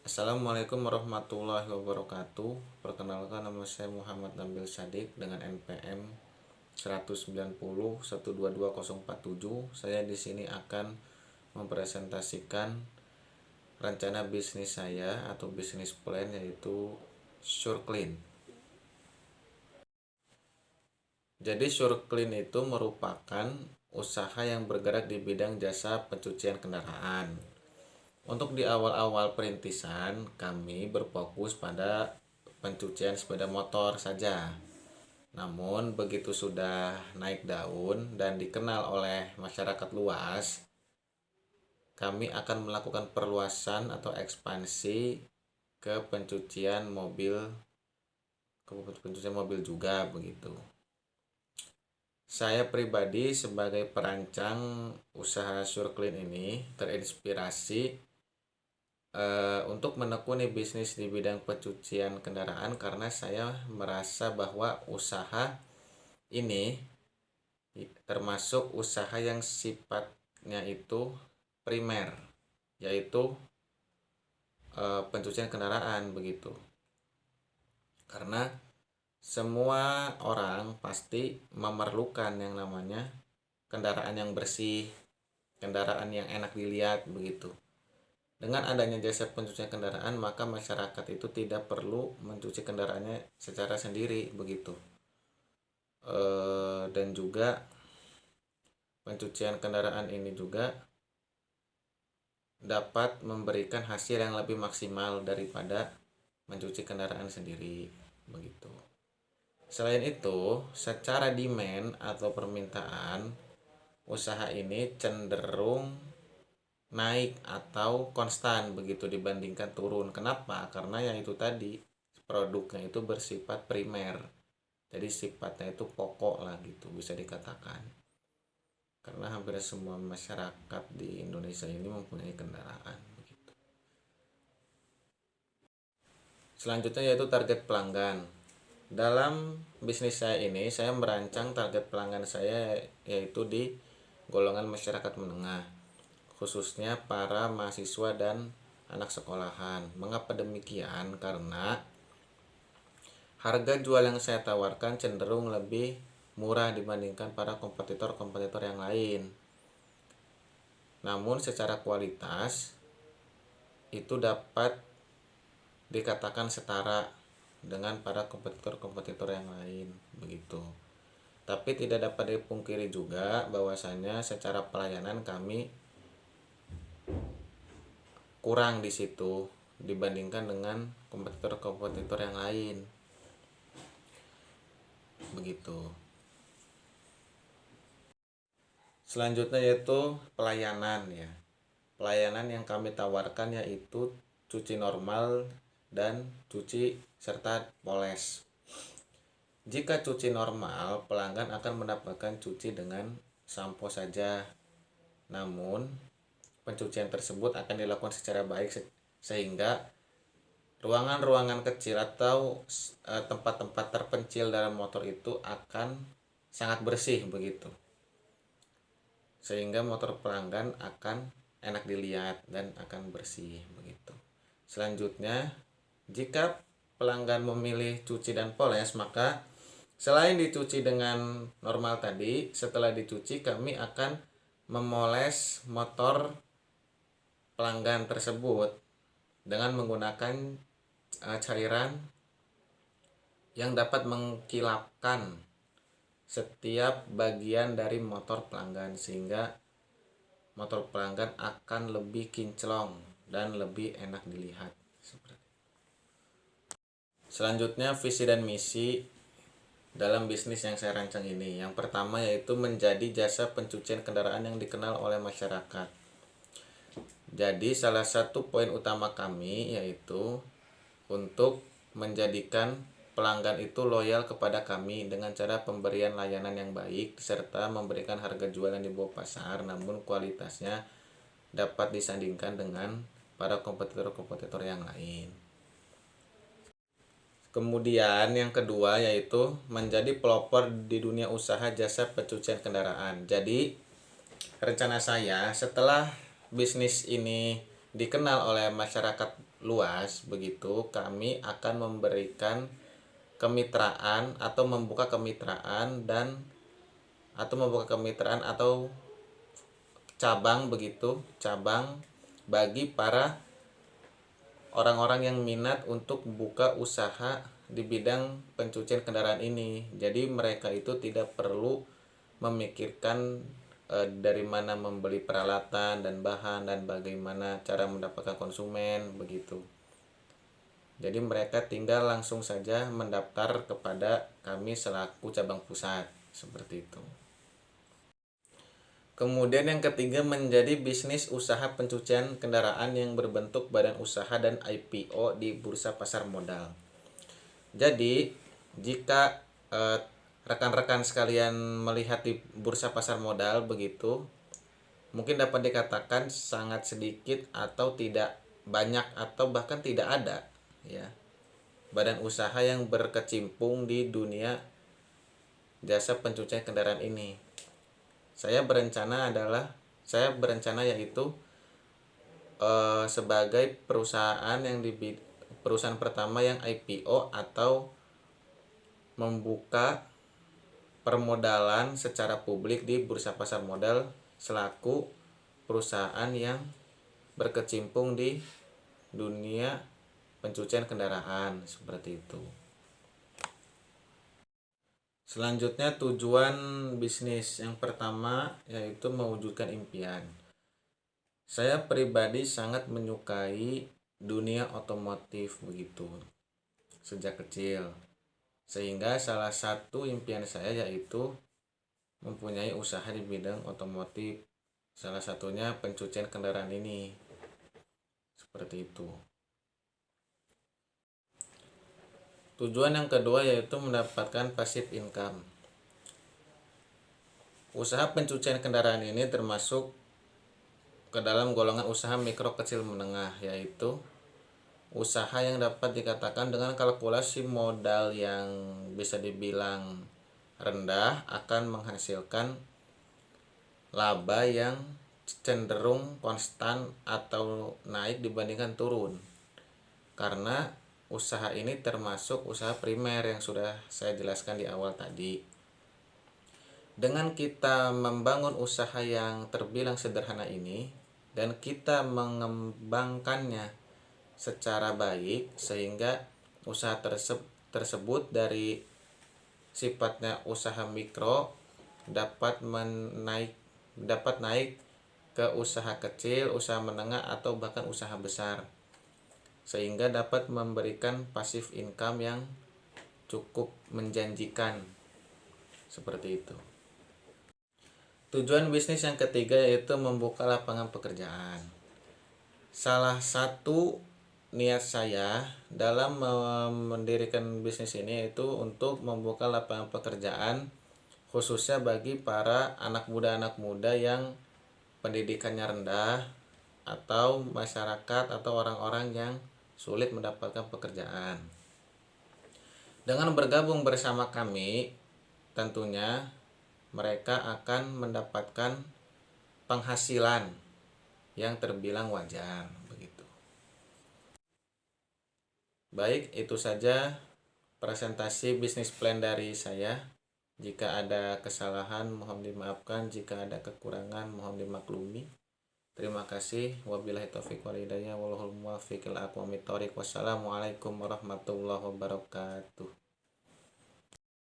Assalamualaikum warahmatullahi wabarakatuh. Perkenalkan, nama saya Muhammad Nabil Syadik dengan NPM 190122047. Saya di sini akan mempresentasikan rencana bisnis saya atau bisnis plan, yaitu Surclean. Jadi Surclean itu merupakan usaha yang bergerak di bidang jasa pencucian kendaraan. Untuk di awal-awal perintisan, kami berfokus pada pencucian sepeda motor saja. Namun, begitu sudah naik daun dan dikenal oleh masyarakat luas, kami akan melakukan perluasan atau ekspansi ke pencucian mobil juga begitu. Saya pribadi sebagai perancang usaha Surclean ini terinspirasi untuk menekuni bisnis di bidang pencucian kendaraan karena saya merasa bahwa usaha ini termasuk usaha yang sifatnya itu primer, yaitu pencucian kendaraan begitu. Karena semua orang pasti memerlukan yang namanya kendaraan yang bersih, kendaraan yang enak dilihat begitu. Dengan adanya jasa pencucian kendaraan, maka masyarakat itu tidak perlu mencuci kendaraannya secara sendiri begitu. Dan juga pencucian kendaraan ini juga dapat memberikan hasil yang lebih maksimal daripada mencuci kendaraan sendiri begitu. Selain itu, secara demand atau permintaan, usaha ini cenderung naik atau konstan begitu dibandingkan turun. Kenapa? Karena yang itu tadi, produknya itu bersifat primer, jadi sifatnya itu pokok lah gitu bisa dikatakan. Karena hampir semua masyarakat di Indonesia ini mempunyai kendaraan begitu. Selanjutnya yaitu target pelanggan. Dalam bisnis saya ini, saya merancang target pelanggan saya yaitu di golongan masyarakat menengah, khususnya para mahasiswa dan anak sekolahan. Mengapa demikian? Karena harga jual yang saya tawarkan cenderung lebih murah dibandingkan para kompetitor-kompetitor yang lain. Namun secara kualitas itu dapat dikatakan setara dengan para kompetitor-kompetitor yang lain begitu. Tapi tidak dapat dipungkiri juga bahwasanya secara pelayanan kami kurang di situ dibandingkan dengan kompetitor-kompetitor yang lain begitu. Selanjutnya yaitu pelayanan ya. Pelayanan yang kami tawarkan yaitu cuci normal dan cuci serta poles. Jika cuci normal, pelanggan akan mendapatkan cuci dengan sampo saja. Namun, pencucian tersebut akan dilakukan secara baik sehingga ruangan-ruangan kecil atau tempat-tempat terpencil dalam motor itu akan sangat bersih begitu. Sehingga motor pelanggan akan enak dilihat dan akan bersih begitu. Selanjutnya, jika pelanggan memilih cuci dan poles, maka selain dicuci dengan normal tadi, setelah dicuci kami akan memoles motor pelanggan tersebut dengan menggunakan cairan yang dapat mengkilapkan setiap bagian dari motor pelanggan sehingga motor pelanggan akan lebih kinclong dan lebih enak dilihat. Selanjutnya, visi dan misi dalam bisnis yang saya rancang ini. Yang pertama yaitu menjadi jasa pencucian kendaraan yang dikenal oleh masyarakat. Jadi salah satu poin utama kami yaitu untuk menjadikan pelanggan itu loyal kepada kami dengan cara pemberian layanan yang baik serta memberikan harga jual yang di bawah pasar, namun kualitasnya dapat disandingkan dengan para kompetitor-kompetitor yang lain. Kemudian yang kedua yaitu menjadi pelopor di dunia usaha jasa pencucian kendaraan. Jadi rencana saya setelah bisnis ini dikenal oleh masyarakat luas begitu, kami akan memberikan kemitraan atau membuka kemitraan atau cabang begitu, cabang bagi para orang-orang yang minat untuk buka usaha di bidang pencucian kendaraan ini. Jadi mereka itu tidak perlu memikirkan dari mana membeli peralatan dan bahan dan bagaimana cara mendapatkan konsumen begitu. Jadi mereka tinggal langsung saja mendaftar kepada kami selaku cabang pusat seperti itu. Kemudian yang ketiga, menjadi bisnis usaha pencucian kendaraan yang berbentuk badan usaha dan IPO di bursa pasar modal. Jadi jika rekan-rekan sekalian melihat di bursa pasar modal begitu, mungkin dapat dikatakan sangat sedikit atau tidak banyak atau bahkan tidak ada ya badan usaha yang berkecimpung di dunia jasa pencucian kendaraan ini. Saya berencana yaitu sebagai perusahaan pertama yang IPO atau membuka permodalan secara publik di bursa pasar modal selaku perusahaan yang berkecimpung di dunia pencucian kendaraan seperti itu. Selanjutnya, tujuan bisnis yang pertama yaitu mewujudkan impian. Saya pribadi sangat menyukai dunia otomotif begitu sejak kecil. Sehingga salah satu impian saya yaitu mempunyai usaha di bidang otomotif. Salah satunya pencucian kendaraan ini. Seperti itu. Tujuan yang kedua yaitu mendapatkan passive income. Usaha pencucian kendaraan ini termasuk ke dalam golongan usaha mikro kecil menengah, yaitu usaha yang dapat dikatakan dengan kalkulasi modal yang bisa dibilang rendah akan menghasilkan laba yang cenderung konstan atau naik dibandingkan turun. Karena usaha ini termasuk usaha primer yang sudah saya jelaskan di awal tadi. Dengan kita membangun usaha yang terbilang sederhana ini dan kita mengembangkannya secara baik sehingga usaha tersebut dari sifatnya usaha mikro dapat naik ke usaha kecil, usaha menengah atau bahkan usaha besar. Sehingga dapat memberikan passive income yang cukup menjanjikan seperti itu. Tujuan bisnis yang ketiga yaitu membuka lapangan pekerjaan. Salah satu niat saya dalam mendirikan bisnis ini yaitu untuk membuka lapangan pekerjaan khususnya bagi para anak muda yang pendidikannya rendah atau masyarakat atau orang-orang yang sulit mendapatkan pekerjaan. Dengan bergabung bersama kami, tentunya mereka akan mendapatkan penghasilan yang terbilang wajar begitu. Baik, itu saja presentasi bisnis plan dari saya. Jika ada kesalahan mohon dimaafkan, jika ada kekurangan mohon dimaklumi. Terima kasih. Wabillahi taufiq wal hidayah. Wallahul muwaffiq ila aqwamit thoriq. Wassalamualaikum warahmatullahi wabarakatuh.